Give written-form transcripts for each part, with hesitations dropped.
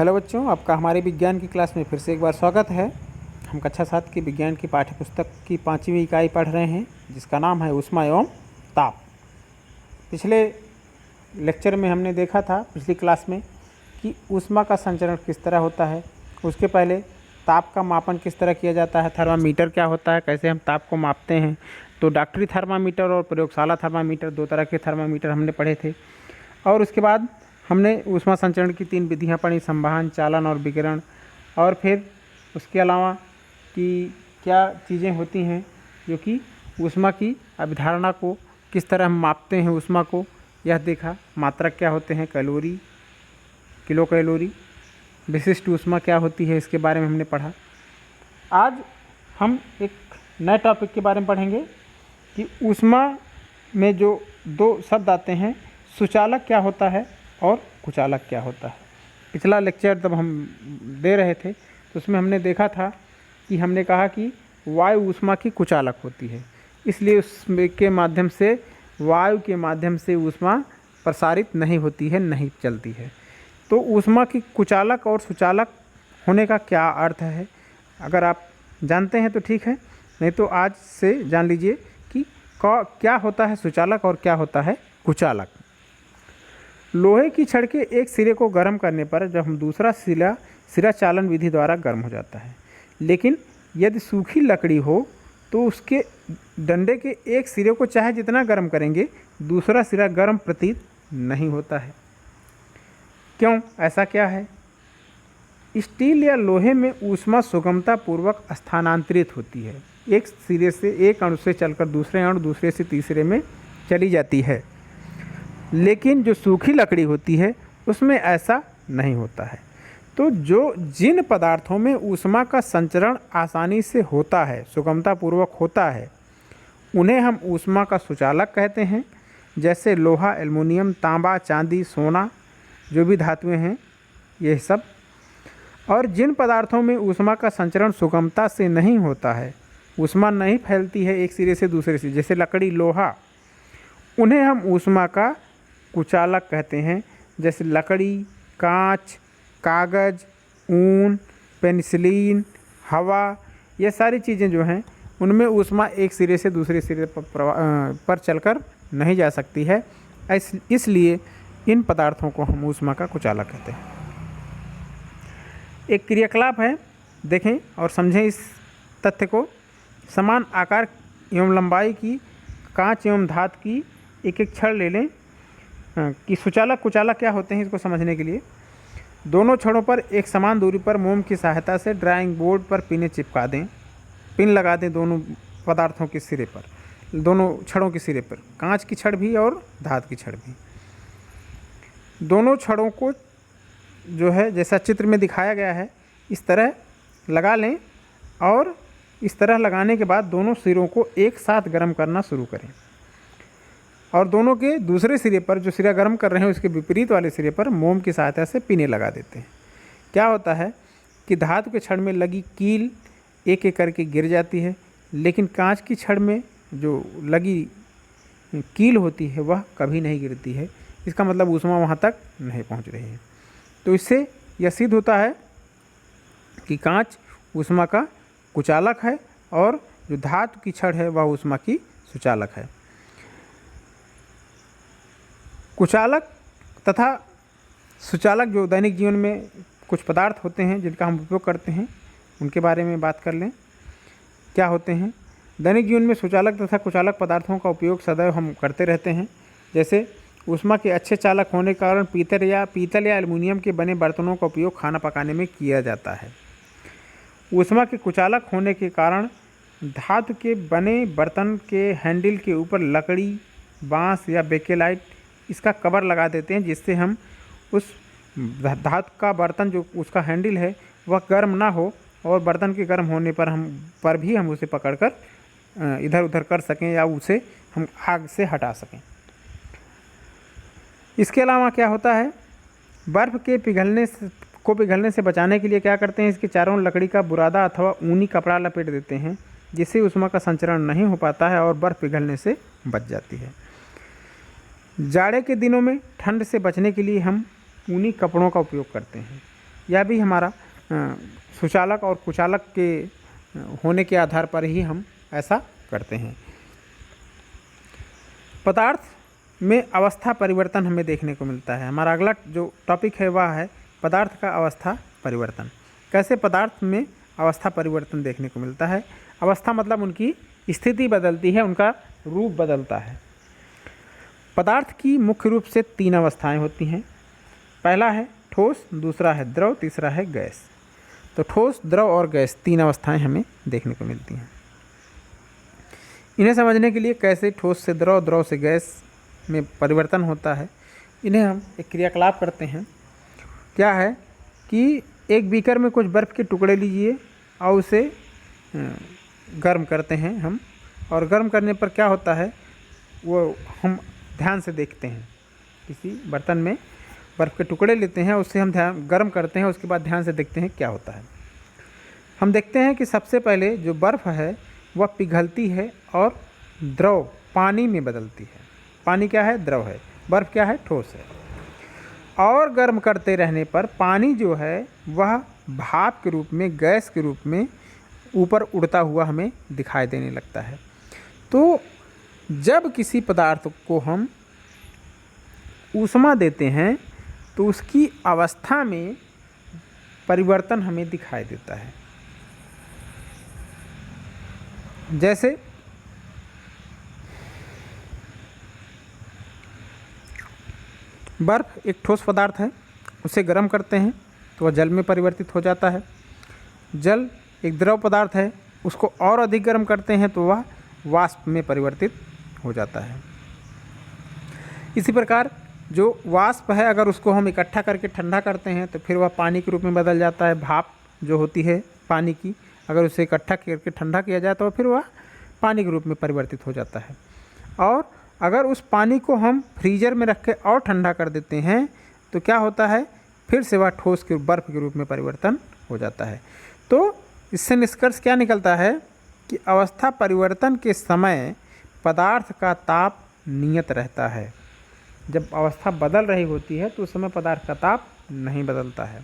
Hello बच्चों, आपका हमारे विज्ञान की क्लास में फिर से एक बार स्वागत है। हम कक्षा 7 की विज्ञान की पाठ्य पुस्तक की 5वीं इकाई पढ़ रहे हैं, जिसका नाम है ऊष्मा एवं ताप। पिछले लेक्चर में हमने देखा था, पिछली क्लास में, कि ऊष्मा का संचरण किस तरह होता है। उसके पहले ताप का मापन किस तरह किया जाता है, थर्मामीटर क्या होता है, कैसे हम ताप को मापते हैं। तो डॉक्टरी थर्मामीटर और प्रयोगशाला थर्मामीटर, दो तरह के थर्मामीटर हमने पढ़े थे। और उसके बाद हमने ऊष्मा संचरण की 3 विधियाँ पढ़ी, संवहन, चालन और विकिरण। और फिर उसके अलावा कि क्या चीज़ें होती हैं जो कि ऊष्मा की अवधारणा को किस तरह हम मापते हैं, ऊष्मा को यह देखा। मात्रक क्या होते हैं, कैलोरी, किलो कैलोरी, विशिष्ट ऊष्मा क्या होती है, इसके बारे में हमने पढ़ा। आज हम एक नए टॉपिक के बारे में पढ़ेंगे कि ऊष्मा में जो 2 शब्द आते हैं, सुचालक क्या होता है और कुचालक क्या होता है। पिछला लेक्चर जब हम दे रहे थे तो उसमें हमने देखा था कि हमने कहा कि वायु ऊष्मा की कुचालक होती है, इसलिए उसके माध्यम से, वायु के माध्यम से ऊष्मा प्रसारित नहीं होती है, नहीं चलती है। तो ऊष्मा की कुचालक और सुचालक होने का क्या अर्थ है, अगर आप जानते हैं तो ठीक है, नहीं तो आज से जान लीजिए कि क्या होता है सुचालक और क्या होता है कुचालक। लोहे की छड़ के एक सिरे को गर्म करने पर जब हम दूसरा सिरा चालन विधि द्वारा गर्म हो जाता है, लेकिन यदि सूखी लकड़ी हो तो उसके डंडे के एक सिरे को चाहे जितना गर्म करेंगे, दूसरा सिरा गर्म प्रतीत नहीं होता है। क्यों, ऐसा क्या है? स्टील या लोहे में ऊष्मा सुगमता पूर्वक स्थानांतरित होती है, एक सिरे से, एक अणु से चलकर दूसरे अणु, दूसरे से तीसरे में चली जाती है। लेकिन जो सूखी लकड़ी होती है उसमें ऐसा नहीं होता है। तो जिन पदार्थों में ऊष्मा का संचरण आसानी से होता है, सुगमतापूर्वक होता है, उन्हें हम ऊष्मा का सुचालक कहते हैं। जैसे लोहा, एल्युमिनियम, तांबा, चांदी, सोना, जो भी धातुएं हैं, ये सब। और जिन पदार्थों में ऊष्मा का संचरण सुगमता से नहीं होता है, ऊष्मा नहीं फैलती है एक सिरे से दूसरे से, जैसे लकड़ी, लोहा, उन्हें हम ऊष्मा का कुचालक कहते हैं। जैसे लकड़ी, कांच, कागज़, ऊन, पेनिसिलिन, हवा, ये सारी चीज़ें जो हैं उनमें ऊष्मा एक सिरे से दूसरे सिरे पर चलकर नहीं जा सकती है, इसलिए इन पदार्थों को हम ऊष्मा का कुचालक कहते हैं। एक क्रियाकलाप है, देखें और समझें इस तथ्य को। समान आकार एवं लंबाई की कांच एवं धातु की एक छड़ ले लें कि सुचालक कुचालक क्या होते हैं, इसको समझने के लिए दोनों छड़ों पर एक समान दूरी पर मोम की सहायता से ड्राइंग बोर्ड पर पिनें चिपका दें, पिन लगा दें दोनों पदार्थों के सिरे पर, दोनों छड़ों के सिरे पर, कांच की छड़ भी और धातु की छड़ भी। दोनों छड़ों को जो है जैसा चित्र में दिखाया गया है इस तरह लगा लें, और इस तरह लगाने के बाद दोनों सिरों को एक साथ गर्म करना शुरू करें, और दोनों के दूसरे सिरे पर, जो सिरा गर्म कर रहे हैं उसके विपरीत वाले सिरे पर मोम की सहायता से पिने लगा देते हैं। क्या होता है कि धातु के छड़ में लगी कील एक एक करके गिर जाती है, लेकिन कांच की छड़ में जो लगी कील होती है वह कभी नहीं गिरती है। इसका मतलब ऊष्मा वहाँ तक नहीं पहुँच रही है। तो इससे यह सिद्ध होता है कि कांच ऊष्मा का कुचालक है और जो धातु की छड़ है वह ऊष्मा की सुचालक है। कुचालक तथा सुचालक जो दैनिक जीवन में कुछ पदार्थ होते हैं जिनका हम उपयोग करते हैं, उनके बारे में बात कर लें। क्या होते हैं? दैनिक जीवन में सुचालक तथा कुचालक पदार्थों का उपयोग सदैव हम करते रहते हैं। जैसे ऊष्मा के अच्छे चालक होने के कारण पीतल या एल्युमिनियम के बने बर्तनों का उपयोग खाना पकाने में किया जाता है। ऊष्मा के कुचालक होने के कारण धातु के बने बर्तन के हैंडल के ऊपर लकड़ी, बांस या बेकेलाइट इसका कवर लगा देते हैं, जिससे हम उस धातु का बर्तन जो उसका हैंडल है वह गर्म ना हो, और बर्तन के गर्म होने पर भी हम उसे पकड़कर इधर उधर कर सकें या उसे हम आग से हटा सकें। इसके अलावा क्या होता है, बर्फ़ के पिघलने से बचाने के लिए क्या करते हैं, इसके चारों लकड़ी का बुरादा अथवा ऊनी कपड़ा लपेट देते हैं, जिससे ऊष्मा का संचरण नहीं हो पाता है और बर्फ़ पिघलने से बच जाती है। जाड़े के दिनों में ठंड से बचने के लिए हम ऊनी कपड़ों का उपयोग करते हैं। यह भी हमारा सुचालक और कुचालक के होने के आधार पर ही हम ऐसा करते हैं। पदार्थ में अवस्था परिवर्तन हमें देखने को मिलता है। हमारा अगला जो टॉपिक है वह है पदार्थ का अवस्था परिवर्तन। कैसे पदार्थ में अवस्था परिवर्तन देखने को मिलता है। अवस्था मतलब उनकी स्थिति बदलती है, उनका रूप बदलता है। पदार्थ की मुख्य रूप से 3 अवस्थाएं होती हैं। पहला है ठोस, दूसरा है द्रव, तीसरा है गैस। तो ठोस, द्रव और गैस 3 अवस्थाएं हमें देखने को मिलती हैं। इन्हें समझने के लिए कैसे ठोस से द्रव, द्रव से गैस में परिवर्तन होता है, इन्हें हम एक क्रियाकलाप करते हैं। क्या है कि एक बीकर में कुछ बर्फ़ के टुकड़े लीजिए और उसे गर्म करते हैं हम, और गर्म करने पर क्या होता है वो हम ध्यान से देखते हैं। किसी बर्तन में बर्फ़ के टुकड़े लेते हैं, उससे हम गर्म करते हैं, उसके बाद ध्यान से देखते हैं क्या होता है। हम देखते हैं कि सबसे पहले जो बर्फ़ है वह पिघलती है और द्रव पानी में बदलती है। पानी क्या है? द्रव है। बर्फ़ क्या है? ठोस है। और गर्म करते रहने पर पानी जो है वह भाप के रूप में, गैस के रूप में ऊपर उड़ता हुआ हमें दिखाई देने लगता है। तो जब किसी पदार्थ को हम ऊष्मा देते हैं तो उसकी अवस्था में परिवर्तन हमें दिखाई देता है। जैसे बर्फ़ एक ठोस पदार्थ है, उसे गर्म करते हैं तो वह जल में परिवर्तित हो जाता है। जल एक द्रव पदार्थ है, उसको और अधिक गर्म करते हैं तो वह वाष्प में परिवर्तित हो जाता है। इसी प्रकार जो वाष्प है अगर उसको हम इकट्ठा करके ठंडा करते हैं तो फिर वह पानी के रूप में बदल जाता है। भाप जो होती है पानी की, अगर उसे इकट्ठा करके ठंडा किया जाए तो फिर वह पानी के रूप में परिवर्तित हो जाता है। और अगर उस पानी को हम फ्रीजर में रख के और ठंडा कर देते हैं तो क्या होता है, फिर से वह ठोस के बर्फ़ के रूप में परिवर्तन हो जाता है। तो इससे निष्कर्ष क्या निकलता है कि अवस्था परिवर्तन के समय पदार्थ का ताप नियत रहता है। जब अवस्था बदल रही होती है तो उस समय पदार्थ का ताप नहीं बदलता है।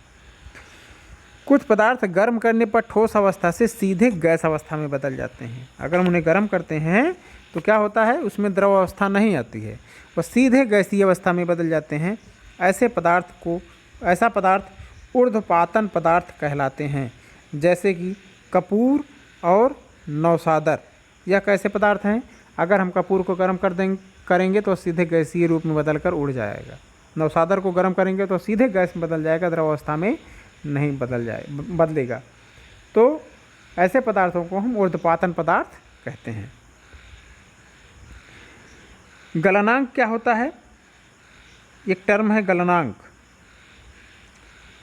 कुछ पदार्थ गर्म करने पर ठोस अवस्था से सीधे गैस अवस्था में बदल जाते हैं। अगर हम उन्हें गर्म करते हैं तो क्या होता है, उसमें द्रव अवस्था नहीं आती है, वह सीधे गैसीय अवस्था में बदल जाते हैं। ऐसा पदार्थ ऊर्ध्वपातन पदार्थ कहलाते हैं। जैसे कि कपूर और नौसादर, यह कैसे पदार्थ हैं? अगर हम कपूर को गर्म करेंगे तो सीधे गैसीय रूप में बदलकर उड़ जाएगा। नौसादर को गर्म करेंगे तो सीधे गैस में बदल जाएगा, द्रव अवस्था में नहीं बदलेगा। तो ऐसे पदार्थों को हम ऊर्ध्वपातन पदार्थ कहते हैं। गलनांक क्या होता है? एक टर्म है गलनांक,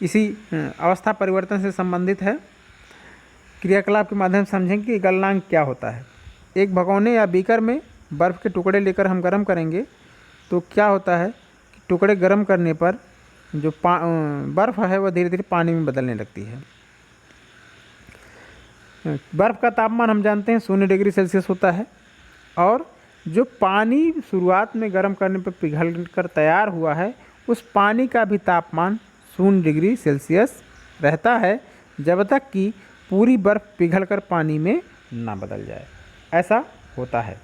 इसी अवस्था परिवर्तन से संबंधित है। क्रियाकलाप के माध्यम से समझेंगे कि गलनांक क्या होता है। एक भगोने या बीकर में बर्फ़ के टुकड़े लेकर हम गर्म करेंगे तो क्या होता है कि टुकड़े गर्म करने पर जो बर्फ़ है वह धीरे धीरे पानी में बदलने लगती है। बर्फ़ का तापमान हम जानते हैं 0 डिग्री सेल्सियस होता है, और जो पानी शुरुआत में गर्म करने पर पिघल कर तैयार हुआ है उस पानी का भी तापमान 0 डिग्री सेल्सियस रहता है, जब तक कि पूरी बर्फ़ पिघलकर पानी में ना बदल जाए। ऐसा होता है।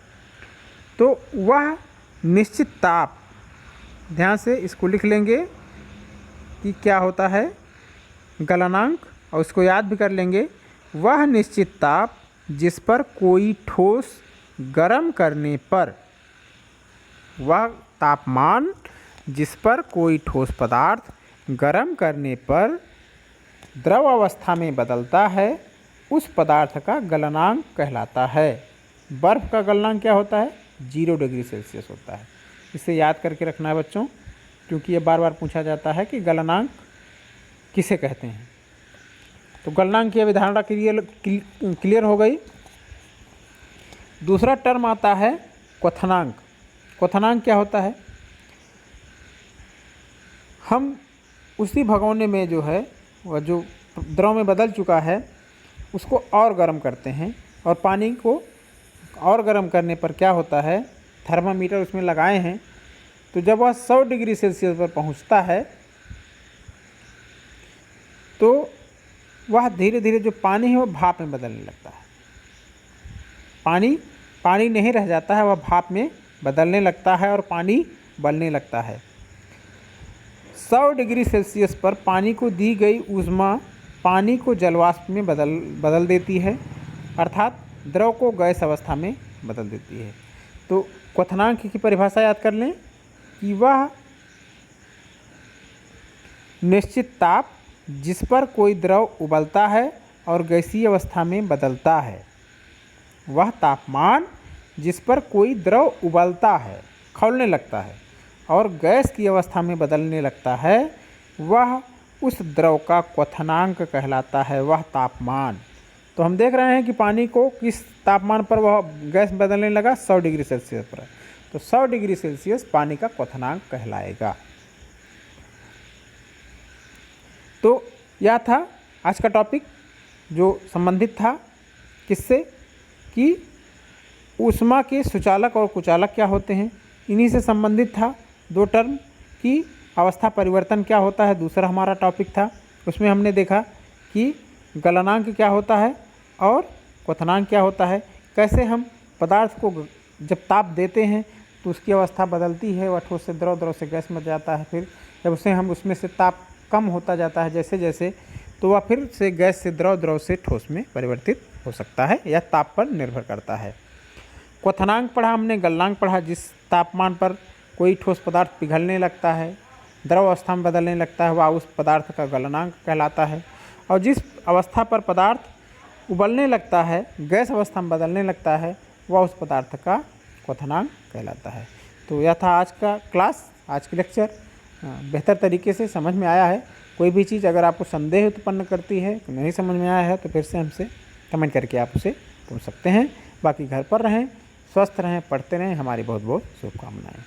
तो वह निश्चित ताप, ध्यान से इसको लिख लेंगे कि क्या होता है गलनांक, और उसको याद भी कर लेंगे। वह निश्चित ताप जिस पर कोई ठोस गर्म करने पर, वह तापमान जिस पर कोई ठोस पदार्थ गर्म करने पर द्रव अवस्था में बदलता है, उस पदार्थ का गलनांक कहलाता है। बर्फ़ का गलनांक क्या होता है? 0 डिग्री सेल्सियस होता है। इसे याद करके रखना है बच्चों, क्योंकि ये बार बार पूछा जाता है कि गलनांक किसे कहते हैं। तो गलनांक की अवधारणा क्लियर हो गई। दूसरा टर्म आता है क्वथनांक। क्वथनांक क्या होता है? हम उसी भगोने में जो है वह जो द्रव में बदल चुका है उसको और गर्म करते हैं, और पानी को और गर्म करने पर क्या होता है, थर्मामीटर उसमें लगाए हैं, तो जब वह 100 डिग्री सेल्सियस पर पहुंचता है तो वह धीरे धीरे जो पानी है वो भाप में बदलने लगता है। पानी नहीं रह जाता है, वह भाप में बदलने लगता है और पानी उबलने लगता है। 100 डिग्री सेल्सियस पर पानी को दी गई ऊष्मा पानी को जलवाष्प में बदल देती है, अर्थात द्रव को गैस अवस्था में बदल देती है। तो क्वथनांक की परिभाषा याद कर लें कि वह निश्चित ताप जिस पर कोई द्रव उबलता है और गैसीय अवस्था में बदलता है, वह तापमान जिस पर कोई द्रव उबलता है, खौलने लगता है और गैस की अवस्था में बदलने लगता है, वह उस द्रव का क्वथनांक कहलाता है, वह तापमान। तो हम देख रहे हैं कि पानी को किस तापमान पर वह गैस बदलने लगा, 100 डिग्री सेल्सियस पर। तो 100 डिग्री सेल्सियस पानी का क्वथनांक कहलाएगा। तो यह था आज का टॉपिक जो संबंधित था किससे, कि ऊष्मा के सुचालक और कुचालक क्या होते हैं, इन्हीं से संबंधित था। 2 टर्म की अवस्था परिवर्तन क्या होता है, दूसरा हमारा टॉपिक था। उसमें हमने देखा कि गलनांक क्या होता है और क्वथनांक क्या होता है, कैसे हम पदार्थ को जब ताप देते हैं तो उसकी अवस्था बदलती है, वह ठोस से द्रव, द्रव से गैस में जाता है। फिर जब उसे हम उसमें से ताप कम होता जाता है जैसे जैसे, तो वह फिर से गैस से द्रव, द्रव से ठोस में परिवर्तित हो सकता है, यह ताप पर निर्भर करता है। क्वथनांक पढ़ा हमने, गलनांक पढ़ा जिस तापमान पर कोई ठोस पदार्थ पिघलने लगता है, द्रव अवस्था में बदलने लगता है, वह उस पदार्थ का गलनांक कहलाता है। और जिस अवस्था पर पदार्थ उबलने लगता है, गैस अवस्था में बदलने लगता है, वह उस पदार्थ का क्वथनांक कहलाता है। तो यह था आज का क्लास, आज की लेक्चर। बेहतर तरीके से समझ में आया है। कोई भी चीज़ अगर आपको संदेह उत्पन्न करती है, नहीं समझ में आया है, तो फिर से हमसे कमेंट करके आप उसे पूछ सकते हैं। बाकी घर पर रहें, स्वस्थ रहें, पढ़ते रहें। हमारी बहुत बहुत शुभकामनाएँ।